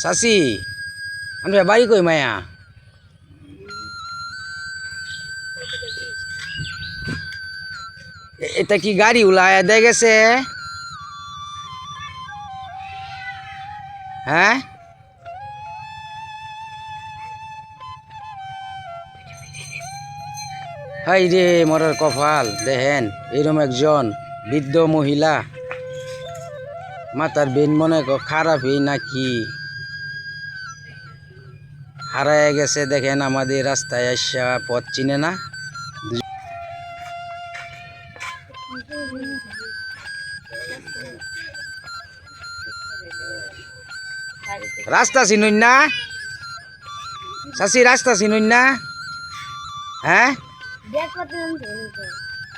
চাচি আমরা বাড়ি কই মায়া এটা কি গাড়ি উলায়া দিয়ে গেছে হ্যাঁ হাই রে মরার কপাল দেখেন এরম একজন বৃদ্ধ মহিলা মাতার বেন মনে খারাপই নাকি হারায় গেছে দেখেন আমাদের রাস্তায় আসা পথ চিনে না রাস্তা চিনুন না চাচি রাস্তা চিনুন না হ্যাঁ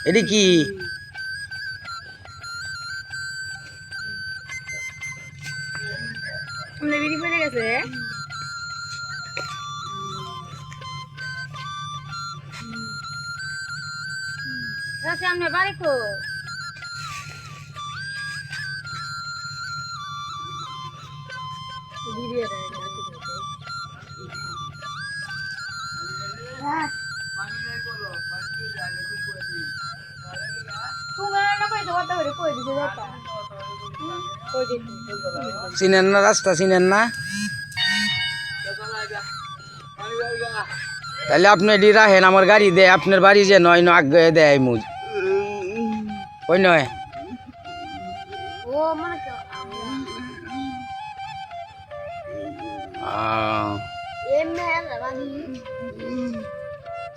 এটি কি সামনে বাড়ি কো চিনেন না রাস্তা চিনেন না তাহলে আপনি এটি রাখেন আমার গাড়ি দেয় আপনার বাড়ি যে নয় না আগে দেয় মুজ ওই নয়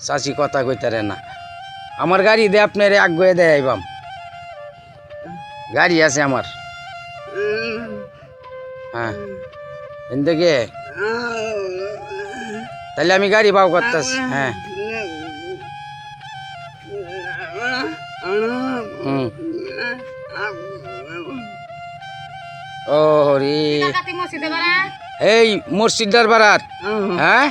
চাচি কথা কইতারে না আমার গাড়ি দে আপনার আগে দেয় আইবাম গাড়ি আছে আমার হ্যাঁ এদিকে তাহলে আমি গাড়ি পাও করতেছি হ্যাঁ ও রে এই মসজিদার বারাত হ্যাঁ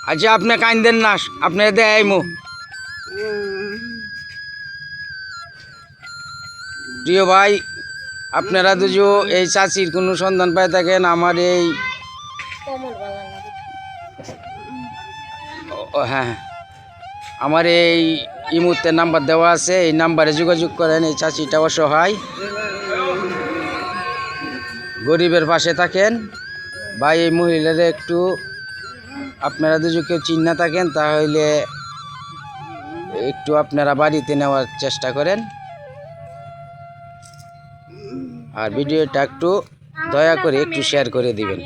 আচ্ছা আপনি কাইন্দেন না আপনি দেয় মু প্রিয় ভাই আপনারা দুজো এই চাচির কোনো সন্ধান পাই থাকেন আমার এই হ্যাঁ আমার এই মুহূর্তে নাম্বার দেওয়া আছে এই নাম্বারে যোগাযোগ করেন এই চাচিটা অসহায় গরিবের পাশে থাকেন বা এই মহিলারা একটু আপনারা দুজো কেউ চিন্তা থাকেন তাহলে একটু আপনারা বাড়িতে নেওয়ার চেষ্টা করেন আর ভিডিওটা একটু দয়া করে একটু শেয়ার করে দিবেন